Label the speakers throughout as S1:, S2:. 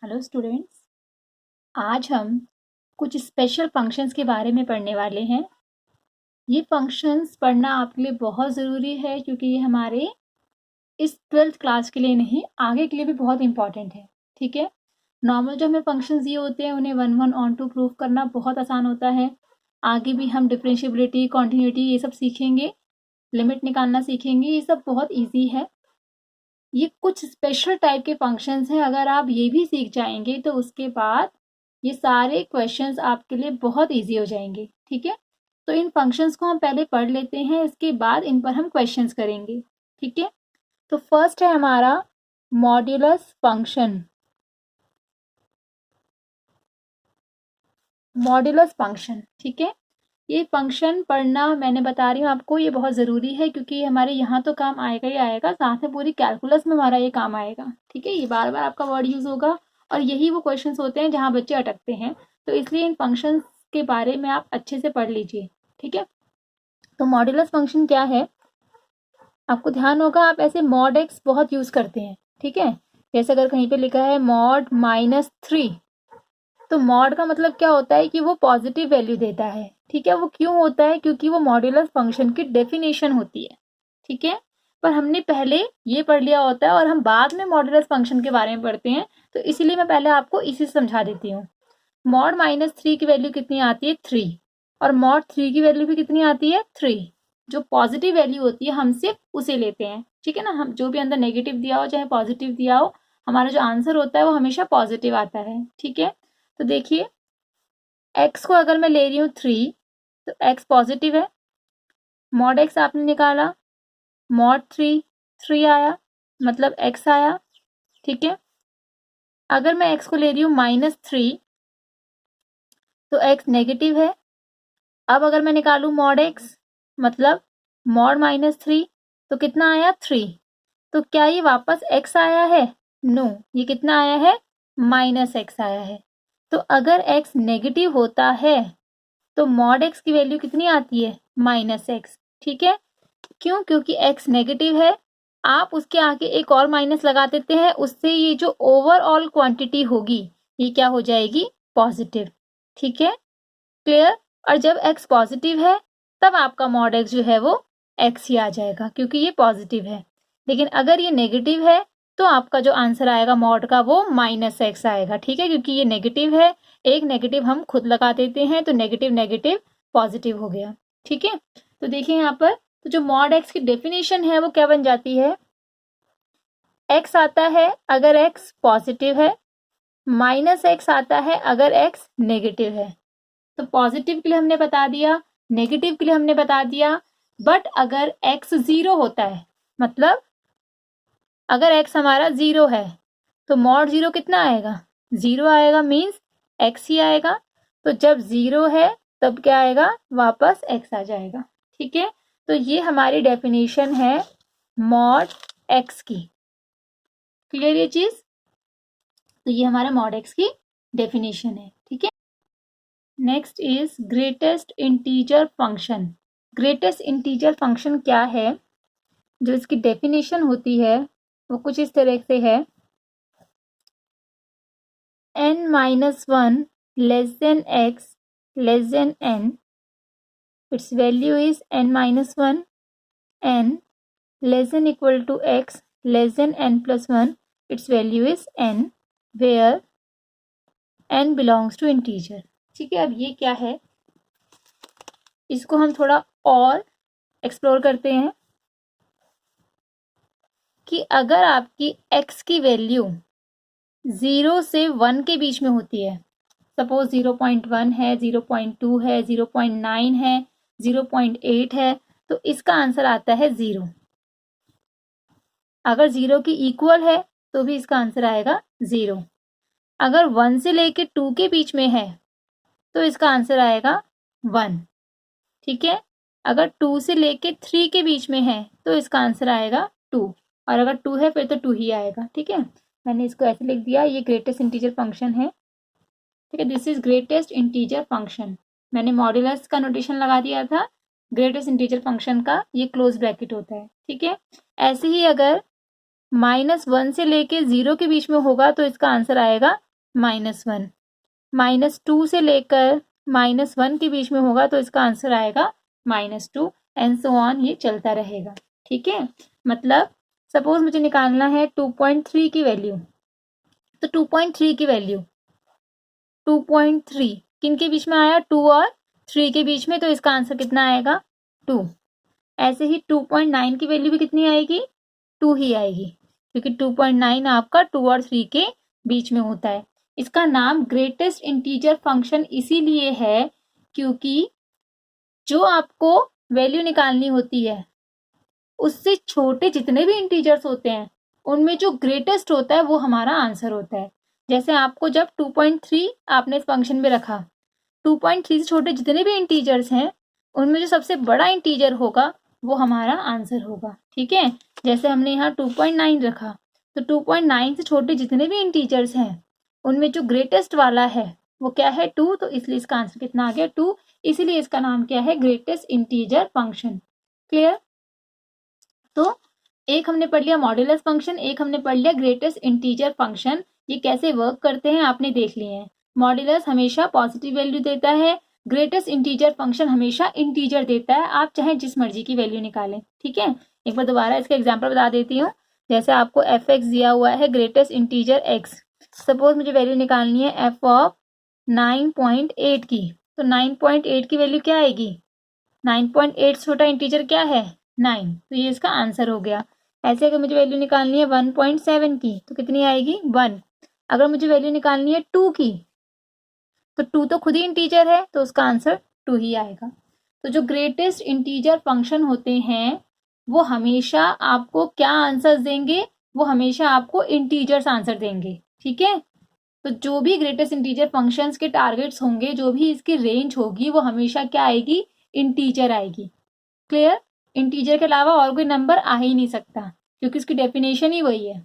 S1: Hello students, आज हम कुछ स्पेशल फंक्शंस के बारे में पढ़ने वाले हैं। ये फंक्शंस पढ़ना आपके लिए बहुत ज़रूरी है क्योंकि ये हमारे इस 12th क्लास के लिए नहीं, आगे के लिए भी बहुत इंपॉर्टेंट है। ठीक है, नॉर्मल जो हमें फंक्शंस दिए होते हैं उन्हें 1 1 ऑन 2 प्रूव करना बहुत आसान होता है। आगे भी हम डिफरेंशिएबिलिटी, कॉन्टिन्यूटी ये सब सीखेंगे, लिमिट निकालना सीखेंगे, ये सब बहुत ईजी है। ये कुछ स्पेशल टाइप के फंक्शंस हैं, अगर आप ये भी सीख जाएंगे तो उसके बाद ये सारे क्वेश्चंस आपके लिए बहुत इजी हो जाएंगे। ठीक है, तो इन फंक्शंस को हम पहले पढ़ लेते हैं, इसके बाद इन पर हम क्वेश्चंस करेंगे। ठीक है, तो फर्स्ट है हमारा मॉड्यूलस फंक्शन। मॉड्यूलस फंक्शन, ठीक है, ये फंक्शन पढ़ना मैंने बता रही हूँ आपको, ये बहुत ज़रूरी है क्योंकि हमारे यहाँ तो काम आएगा ही आएगा, साथ में पूरी कैलकुलस में हमारा ये काम आएगा। ठीक है, ये बार बार आपका वर्ड यूज़ होगा और यही वो क्वेश्चंस होते हैं जहाँ बच्चे अटकते हैं, तो इसलिए इन फंक्शंस के बारे में आप अच्छे से पढ़ लीजिए। ठीक है, तो मॉड्यूलस फंक्शन क्या है, आपको ध्यान होगा आप ऐसे मॉड एक्स बहुत यूज़ करते हैं। ठीक है, जैसे अगर कहीं पे लिखा है मॉड -3, तो मॉड का मतलब क्या होता है कि वो पॉजिटिव वैल्यू देता है। ठीक है, वो क्यों होता है, क्योंकि वो मॉड्यूलस फंक्शन की डेफिनेशन होती है। ठीक है, पर हमने पहले ये पढ़ लिया होता है और हम बाद में मॉड्यूलस फंक्शन के बारे में पढ़ते हैं, तो इसीलिए मैं पहले आपको इसी से समझा देती हूँ। मॉड -3 की वैल्यू कितनी आती है, 3, और मॉड 3 की वैल्यू भी कितनी आती है, 3। जो पॉजिटिव वैल्यू होती है हम सिर्फ उसे लेते हैं। ठीक है ना, हम जो भी अंदर नेगेटिव दिया हो चाहे पॉजिटिव दिया हो, हमारा जो आंसर होता है वो हमेशा पॉजिटिव आता है। ठीक है, तो देखिए x को अगर मैं ले रही हूँ 3, तो x पॉजिटिव है, मॉड x आपने निकाला, मॉड 3 आया, मतलब x आया। ठीक है, अगर मैं x को ले रही हूँ -3, तो x नेगेटिव है। अब अगर मैं निकालूं मॉड x, मतलब मॉड -3, तो कितना आया, 3। तो क्या ये वापस x आया है, नो, ये कितना आया है, -x आया है। तो अगर x नेगेटिव होता है तो मॉड x की वैल्यू कितनी आती है, -x। ठीक है, क्यों, क्योंकि x नेगेटिव है, आप उसके आगे एक और माइनस लगा देते हैं, उससे ये जो ओवरऑल क्वांटिटी होगी ये क्या हो जाएगी, पॉजिटिव। ठीक है, क्लियर। और जब x पॉजिटिव है तब आपका मॉड x जो है वो x ही आ जाएगा क्योंकि ये पॉजिटिव है। लेकिन अगर ये नेगेटिव है तो आपका जो आंसर आएगा मॉड का वो -x आएगा। ठीक है, क्योंकि ये नेगेटिव है, एक नेगेटिव हम खुद लगा देते हैं, तो नेगेटिव नेगेटिव पॉजिटिव हो गया। ठीक है, तो देखिए यहाँ पर, तो जो मॉड x की डेफिनेशन है वो क्या बन जाती है, x आता है अगर x पॉजिटिव है, -x आता है अगर x नेगेटिव है। तो पॉजिटिव के लिए हमने बता दिया, नेगेटिव के लिए हमने बता दिया, बट अगर x 0 होता है, मतलब अगर x हमारा 0 है तो मॉड 0 कितना आएगा, 0 आएगा, मीन्स x ही आएगा। तो जब 0 है तब क्या आएगा, वापस x आ जाएगा। ठीक है, तो ये हमारी डेफिनेशन है मॉड x की। क्लियर ये चीज, तो ये हमारा मॉड x की डेफिनेशन है। ठीक है, next is greatest integer function. Greatest integer function क्या है, जो इसकी डेफिनेशन होती है वो कुछ इस तरह से है, n-1 less than x less than n, its value is n-1, n less than equal to x less than n+1, its value is n, where n belongs to integer। ठीक है, अब ये क्या है, इसको हम थोड़ा और एक्सप्लोर करते हैं कि अगर आपकी x की वैल्यू 0 से 1 के बीच में होती है, सपोज 0.1 है, 0.2 है, 0.9 है, 0.8 है, तो इसका आंसर आता है 0। अगर 0 की इक्वल है तो भी इसका आंसर आएगा 0। अगर 1 से लेके 2 के बीच में है तो इसका आंसर आएगा 1। ठीक है, अगर 2 से लेके 3 के बीच में है तो इसका आंसर आएगा 2, और अगर 2 है फिर तो 2 ही आएगा। ठीक है, मैंने इसको ऐसे लिख दिया, ये ग्रेटेस्ट इंटीजर फंक्शन है। ठीक है, this is greatest integer function. मैंने मॉड्यूलस का नोटेशन लगा दिया था, ग्रेटेस्ट इंटीजर फंक्शन का ये क्लोज ब्रैकेट होता है। ठीक है, ऐसे ही अगर -1 से लेके 0 के बीच में होगा तो इसका आंसर आएगा -1, -2 से लेकर -1 के बीच में होगा तो इसका आंसर आएगा -2 एंड सो ऑन, ये चलता रहेगा। ठीक है, मतलब सपोज मुझे निकालना है 2.3 की वैल्यू, तो 2.3 की वैल्यू 2.3 किन के बीच में आया, 2 और 3 के बीच में, तो इसका आंसर कितना आएगा 2। ऐसे ही 2.9 की वैल्यू भी कितनी आएगी, 2 ही आएगी, क्योंकि 2.9 आपका 2 और 3 के बीच में होता है। इसका नाम ग्रेटेस्ट इंटीजर फंक्शन इसीलिए है क्योंकि जो आपको वैल्यू निकालनी होती है उससे छोटे जितने भी इंटीजर्स होते हैं उनमें जो ग्रेटेस्ट होता है वो हमारा आंसर होता है। जैसे आपको जब 2.3 आपने इस फंक्शन में रखा, 2.3 से छोटे जितने भी इंटीजर्स हैं उनमें जो सबसे बड़ा इंटीजर होगा वो हमारा आंसर होगा। ठीक है, जैसे हमने यहाँ 2.9 रखा, तो 2.9 से छोटे जितने भी इंटीजर्स हैं उनमें जो ग्रेटेस्ट वाला है वो क्या है, 2, तो इसलिए इसका आंसर कितना आ गया 2, इसीलिए इसका नाम क्या है, ग्रेटेस्ट इंटीजर फंक्शन। क्लियर, तो एक हमने पढ़ लिया मॉड्यूलस फंक्शन, एक हमने पढ़ लिया ग्रेटेस्ट इंटीजर फंक्शन। ये कैसे वर्क करते हैं आपने देख लिए हैं। मॉड्यूलस हमेशा पॉजिटिव वैल्यू देता है, ग्रेटेस्ट इंटीजर फंक्शन हमेशा इंटीजर देता है, आप चाहे जिस मर्जी की वैल्यू निकालें। ठीक है, एक बार दोबारा इसका एग्जाम्पल बता देती हूँ। जैसे आपको एफ एक्स दिया हुआ है, ग्रेटेस्ट इंटीजर एक्स, सपोज मुझे वैल्यू निकालनी है एफ ऑफ 9.8 की, तो 9.8 की वैल्यू क्या आएगी, 9.8 छोटा इंटीजर क्या है 9, तो ये इसका आंसर हो गया। ऐसे अगर मुझे वैल्यू निकालनी है 1.7 की तो कितनी आएगी 1। अगर मुझे वैल्यू निकालनी है 2 की तो 2 तो खुद ही इंटीजर है तो उसका आंसर 2 ही आएगा। तो जो ग्रेटेस्ट इंटीजर फंक्शन होते हैं वो हमेशा आपको क्या आंसर देंगे, वो हमेशा आपको इंटीजर्स आंसर देंगे। ठीक है, तो जो भी ग्रेटेस्ट इंटीजर फंक्शंस के टारगेट्स होंगे, जो भी इसकी रेंज होगी वो हमेशा क्या आएगी, इंटीजर आएगी। क्लियर, इंटीजर के अलावा और कोई नंबर आ ही नहीं सकता क्योंकि इसकी डेफिनेशन ही वही है।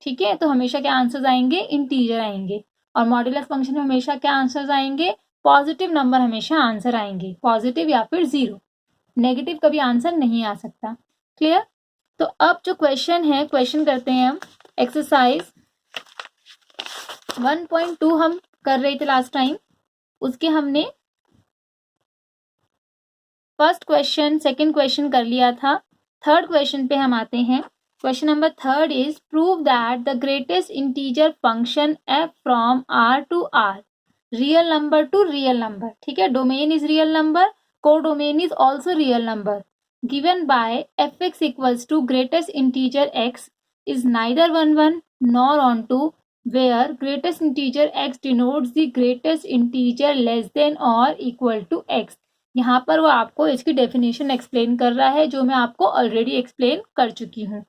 S1: ठीक है, तो हमेशा क्या आंसर्स आएंगे, इंटीजर आएंगे। और मॉड्यूलस फंक्शन में हमेशा क्या आंसर्स आएंगे, पॉजिटिव नंबर हमेशा आंसर आएंगे, पॉजिटिव या फिर 0, नेगेटिव कभी आंसर नहीं आ सकता। क्लियर, तो अब जो क्वेश्चन है, क्वेश्चन करते हैं हम। एक्सरसाइज 1.2 हम कर रहे थे लास्ट टाइम, उसके हमने फर्स्ट क्वेश्चन सेकंड क्वेश्चन कर लिया था। थर्ड क्वेश्चन पे हम आते हैं। Question number third is prove that the greatest integer function f from R to R, real number to real number. ठीक है, domain is real number, codomain is also real number, given by f x equals to greatest integer x is neither 1 nor on 2, where greatest integer x denotes the greatest integer less than or equal to x। यहाँ पर वो आपको इसकी definition explain कर रहा है जो मैं आपको ऑलरेडी एक्सप्लेन कर चुकी हूँ।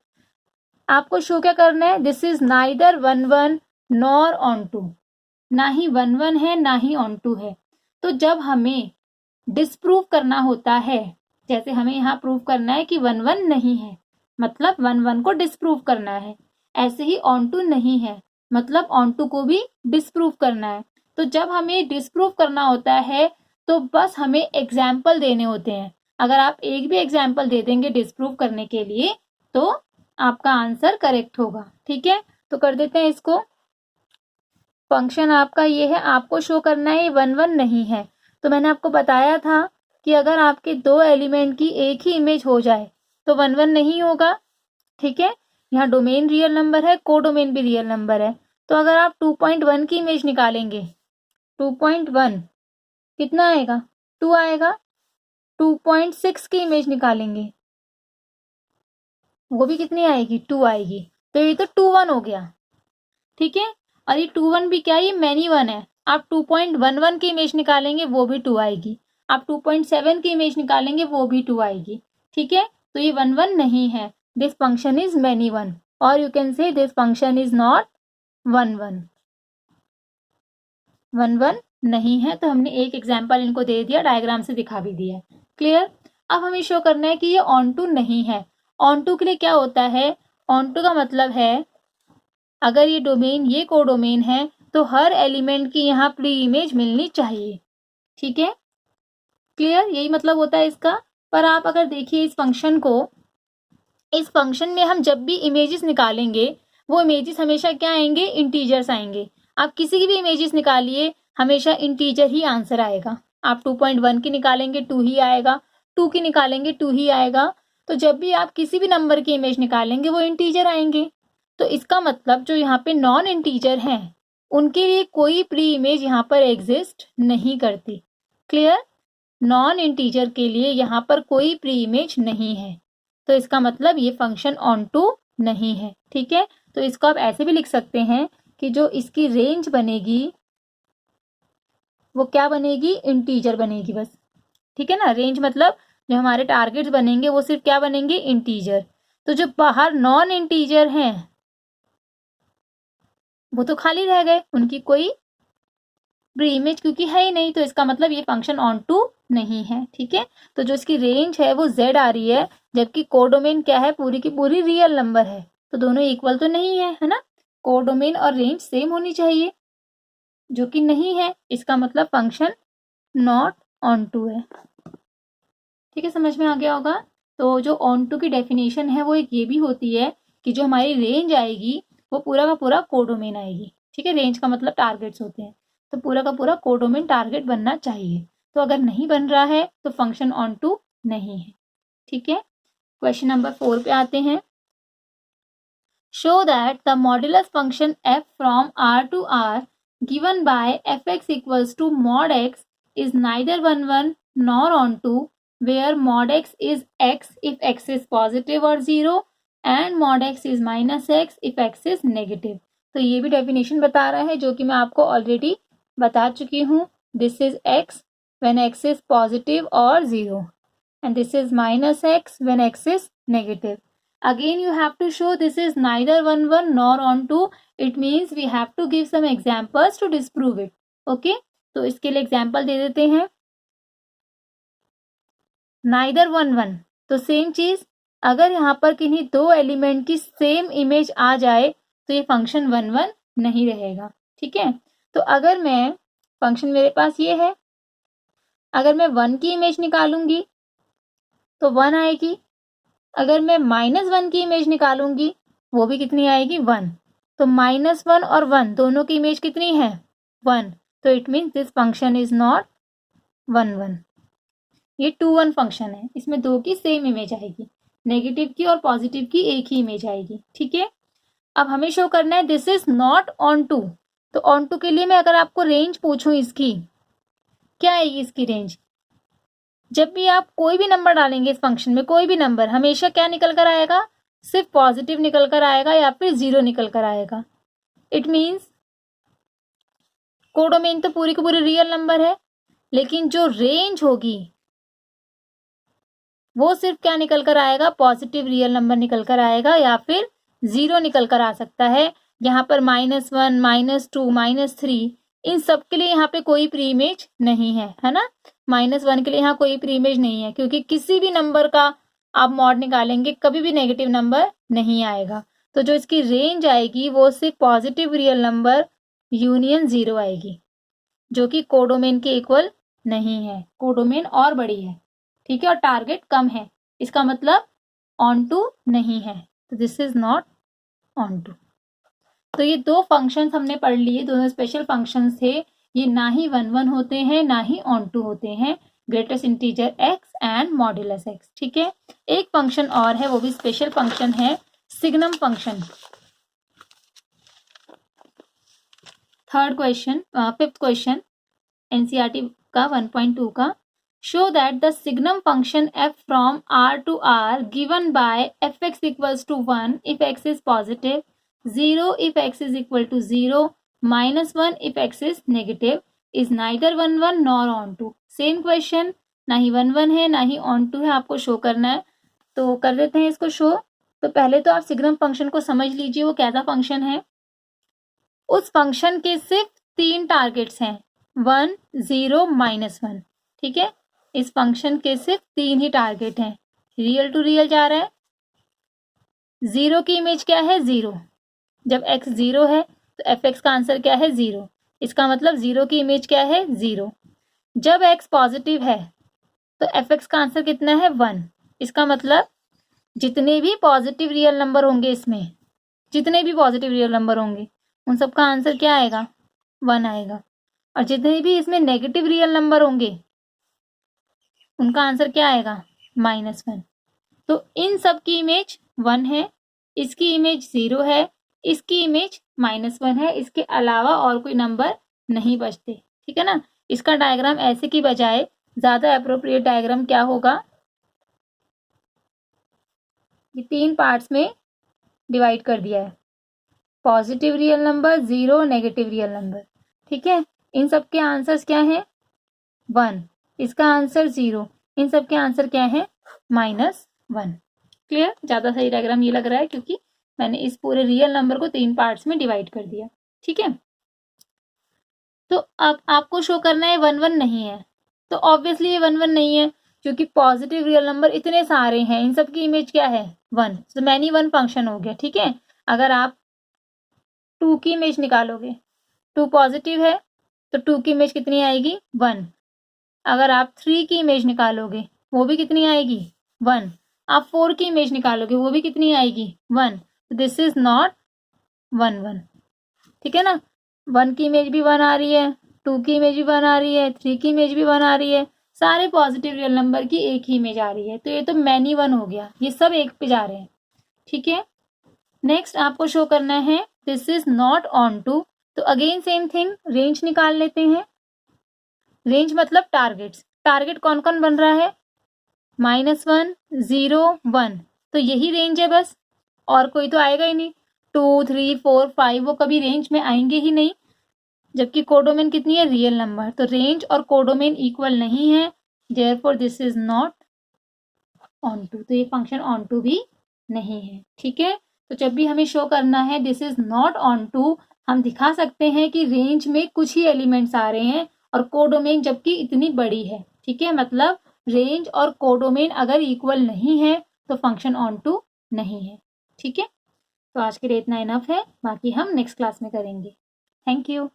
S1: आपको शो क्या करना है, this is neither 1 nor on 2, ना ही 1 है ना ही on 2 है। तो जब हमें डिसप्रूव करना होता है, जैसे हमें यहाँ प्रूव करना है कि 1 नहीं है, मतलब 1 को डिसप्रूव करना है, ऐसे ही on 2 नहीं है, मतलब on 2 को भी डिसप्रूव करना है। तो जब हमें डिसप्रूव करना होता है तो बस हमें एग्जाम्पल देने होते हैं। अगर आप एक भी एग्जाम्पल दे देंगे डिसप्रूव करने के लिए तो आपका आंसर करेक्ट होगा। ठीक है, तो कर देते हैं इसको। फंक्शन आपका ये है, आपको शो करना है 1 नहीं है। तो मैंने आपको बताया था कि अगर आपके दो एलिमेंट की एक ही इमेज हो जाए तो 1 नहीं होगा। ठीक है, यहाँ डोमेन रियल नंबर है, को डोमेन भी रियल नंबर है। तो अगर आप 2.1 की इमेज निकालेंगे, 2.1 कितना आएगा 2 आएगा। 2.6 की इमेज निकालेंगे वो भी कितनी आएगी 2 आएगी। तो ये तो 2 1 हो गया। ठीक है, और ये 2 1 भी क्या है, ये मैनी 1 है। आप 2.11 की इमेज निकालेंगे वो भी 2 आएगी, आप 2.7 की इमेज निकालेंगे वो भी 2 आएगी। ठीक है, तो ये 1 नहीं है, दिस फंक्शन इज मैनी 1, और you can say this function is not 1 नहीं है। तो हमने एक एग्जाम्पल इनको दे दिया, डायग्राम से दिखा भी दिया। क्लियर, अब हमें शो करना है कि ये ऑन टू नहीं है। ऑन टू के लिए क्या होता है, ऑन टू का मतलब है अगर ये डोमेन ये को डोमेन है तो हर एलिमेंट की यहाँ प्री इमेज मिलनी चाहिए। ठीक है, क्लियर, यही मतलब होता है इसका। पर आप अगर देखिए इस फंक्शन को, इस फंक्शन में हम जब भी इमेजेस निकालेंगे वो इमेजेस हमेशा क्या आएंगे, इंटीजर्स आएंगे। आप किसी की भी इमेजेस निकालिए, हमेशा इंटीजर ही आंसर आएगा। आप 2.1 की निकालेंगे 2 ही आएगा, 2 की निकालेंगे 2 ही आएगा। तो जब भी आप किसी भी नंबर की इमेज निकालेंगे वो इंटीजर आएंगे। तो इसका मतलब जो यहाँ पे नॉन इंटीजर हैं उनके लिए कोई प्री इमेज यहाँ पर एग्जिस्ट नहीं करती। क्लियर? नॉन इंटीजर के लिए यहाँ पर कोई प्री इमेज नहीं है, तो इसका मतलब ये फंक्शन ऑन टू नहीं है। ठीक है, तो इसको आप ऐसे भी लिख सकते हैं कि जो इसकी रेंज बनेगी वो क्या बनेगी, इंटीजर बनेगी बस। ठीक है ना, रेंज मतलब जो हमारे टारगेट्स बनेंगे वो सिर्फ क्या बनेंगे, इंटीजर। तो जो बाहर नॉन इंटीजर हैं वो तो खाली रह गए, उनकी कोई प्री इमेज क्योंकि है ही नहीं, तो इसका मतलब ये फंक्शन ऑन टू नहीं है। ठीक है, तो जो इसकी रेंज है वो z आ रही है, जबकि कोडोमेन क्या है, पूरी की पूरी रियल नंबर है, तो दोनों इक्वल तो नहीं है ना। कोडोमेन और रेंज सेम होनी चाहिए, जो कि नहीं है, इसका मतलब फंक्शन नॉट ऑन टू है। ठीक है, समझ में आ गया होगा। तो जो ऑन टू की डेफिनेशन है वो एक ये भी होती है कि जो हमारी रेंज आएगी वो पूरा का पूरा कोडोमेन आएगी। ठीक है, रेंज का मतलब टारगेट्स होते हैं, तो पूरा का पूरा कोडोमेन टारगेट बनना चाहिए। तो अगर नहीं बन रहा है तो फंक्शन ऑन टू नहीं है। ठीक है, क्वेश्चन नंबर 4 पे आते हैं। Show that the modulus function f from r to r given by fx equals to mod x is neither 1 nor onto, where mod x is x if x is positive or 0 and mod x is minus x if x is negative। तो ये भी definition बता रहा है जो कि मैं आपको ऑलरेडी बता चुकी हूँ। This is x when x is positive or 0 and this is minus x when x is negative. Again you have to show this is neither 1 nor onto, it means we have to give some examples to disprove it. Okay, तो इसके लिए example दे देते हैं। Neither 1 तो same चीज, अगर यहाँ पर किन्हीं दो एलिमेंट की सेम इमेज आ जाए तो ये फंक्शन 1 नहीं रहेगा। ठीक है, तो अगर मैं फंक्शन मेरे पास ये है, अगर मैं 1 की इमेज निकालूंगी तो 1 आएगी, अगर मैं -1 की इमेज निकालूंगी वो भी कितनी आएगी, 1। तो -1 और 1 दोनों की इमेज कितनी है, 1। तो it means this function is not 1 ये 2 फंक्शन है, इसमें दो की सेम इमेज आएगी, नेगेटिव की और पॉजिटिव की एक ही इमेज आएगी। ठीक है, अब हमें शो करना है this is not onto. तो ऑन टू के लिए मैं अगर आपको रेंज पूछूं इसकी, क्या आएगी इसकी रेंज, जब भी आप कोई भी नंबर डालेंगे इस फंक्शन में, कोई भी नंबर, हमेशा क्या निकल कर आएगा, सिर्फ पॉजिटिव निकल कर आएगा या फिर 0 निकल कर आएगा। इट मीन्स कोडोमेन तो पूरी की पूरी रियल नंबर है, लेकिन जो रेंज होगी वो सिर्फ क्या निकल कर आएगा, पॉजिटिव रियल नंबर निकल कर आएगा या फिर 0 निकल कर आ सकता है। यहाँ पर -1, -2, -3 इन सब के लिए यहाँ पे कोई प्री इमेज नहीं है ना। -1 के लिए यहाँ कोई प्री इमेज नहीं है, क्योंकि किसी भी नंबर का आप मॉड निकालेंगे कभी भी नेगेटिव नंबर नहीं आएगा। तो जो इसकी रेंज आएगी वो सिर्फ पॉजिटिव रियल नंबर यूनियन 0 आएगी, जो कि कोडोमेन के इक्वल नहीं है, कोडोमेन और बड़ी है। ठीक है, और टारगेट कम है, इसका मतलब ऑन टू नहीं है, तो this is not onto. तो ये दो फंक्शंस हमने पढ़ लिए, दोनों स्पेशल फंक्शंस थे, ये ना ही 1 होते हैं ना ही ऑन टू होते हैं, greatest integer x and modulus x। ठीक है, एक फंक्शन और है, वो भी स्पेशल फंक्शन है, signum function. Third question, 5th question NCERT का 1.2 का। Show that the signum function f from r to r given by fx equals to 1 if x is positive, 0 if x is equal to 0, -1 if x is negative is neither 1 nor on to। Same question, ना ही 1 है ना ही on to है, आपको show करना है, तो कर देते हैं इसको शो। तो पहले तो आप सिग्नम फंक्शन को समझ लीजिए, वो कैसा फंक्शन है। उस फंक्शन के सिर्फ 3 टारगेट्स हैं, 1, 0, -1। ठीक है, इस फंक्शन के सिर्फ 3 ही टारगेट हैं, रियल टू रियल जा रहा है। 0 की इमेज क्या है, 0। जब x 0 है तो fx का आंसर क्या है, 0। इसका मतलब 0 की इमेज क्या है, 0। जब x पॉजिटिव है तो fx का आंसर कितना है, 1। इसका मतलब जितने भी पॉजिटिव रियल नंबर होंगे, इसमें जितने भी पॉजिटिव रियल नंबर होंगे उन सबका आंसर क्या आएगा, 1 आएगा। और जितने भी इसमें नेगेटिव रियल नंबर होंगे उनका आंसर क्या आएगा? -1। तो इन सब की इमेज 1 है, इसकी इमेज 0 है, इसकी इमेज -1 है, इसके अलावा और कोई नंबर नहीं बचते। ठीक है ना? इसका डायग्राम ऐसे की बजाय ज्यादा अप्रोप्रिएट डायग्राम क्या होगा? ये 3 पार्ट्स में डिवाइड कर दिया है, positive real number, 0, negative real number. ठीक है? इन सब के आंसर्स क्या है? 1, इसका आंसर 0, इन सब के आंसर क्या है? -1। क्लियर? ज्यादा सही डायग्राम ये लग रहा है क्योंकि मैंने इस पूरे रियल नंबर को 3 पार्ट्स में डिवाइड कर दिया। ठीक है? तो अब आपको शो करना है 1 1 नहीं है, तो ऑब्वियसली ये 1 1 नहीं है क्योंकि पॉजिटिव रियल नंबर इतने सारे हैं, इन सब की इमेज क्या है? 1। तो मैनी 1 फंक्शन हो गया। ठीक है? अगर आप 2 की इमेज निकालोगे, 2 पॉजिटिव है तो 2 की इमेज कितनी आएगी? 1। अगर आप 3 की इमेज निकालोगे वो भी कितनी आएगी? 1। आप 4 की इमेज निकालोगे वो भी कितनी आएगी? 1। This is not 1 1। ठीक है ना? 1 की इमेज भी 1 आ रही है, 2 की इमेज भी 1 आ रही है, 3 की इमेज भी 1 आ रही है, सारे पॉजिटिव रियल नंबर की एक ही इमेज आ रही है, तो ये तो मैनी 1 हो गया, ये सब एक पे जा रहे हैं। ठीक है? नेक्स्ट आपको शो करना है this is not onto, तो अगेन सेम थिंग, रेंज निकाल लेते हैं। रेंज मतलब टारगेट्स, टारगेट कौन कौन बन रहा है? -1, 0, 1, तो यही रेंज है बस, और कोई तो आएगा ही नहीं। 2, 3, 4, 5 वो कभी रेंज में आएंगे ही नहीं, जबकि कोडोमेन कितनी है? रियल नंबर, तो रेंज और कोडोमेन इक्वल नहीं है, therefore this is not onto, तो ये फंक्शन ऑन टू भी नहीं है। ठीक है? तो जब भी हमें शो करना है this is not onto, हम दिखा सकते हैं कि रेंज में कुछ ही एलिमेंट्स आ रहे हैं और कोडोमेन जबकि इतनी बड़ी है। ठीक है? मतलब रेंज और कोडोमेन अगर इक्वल नहीं है तो फंक्शन ऑन टू नहीं है। ठीक है? तो आज के लिए इतना इनफ है, बाकी हम नेक्स्ट क्लास में करेंगे। Thank you.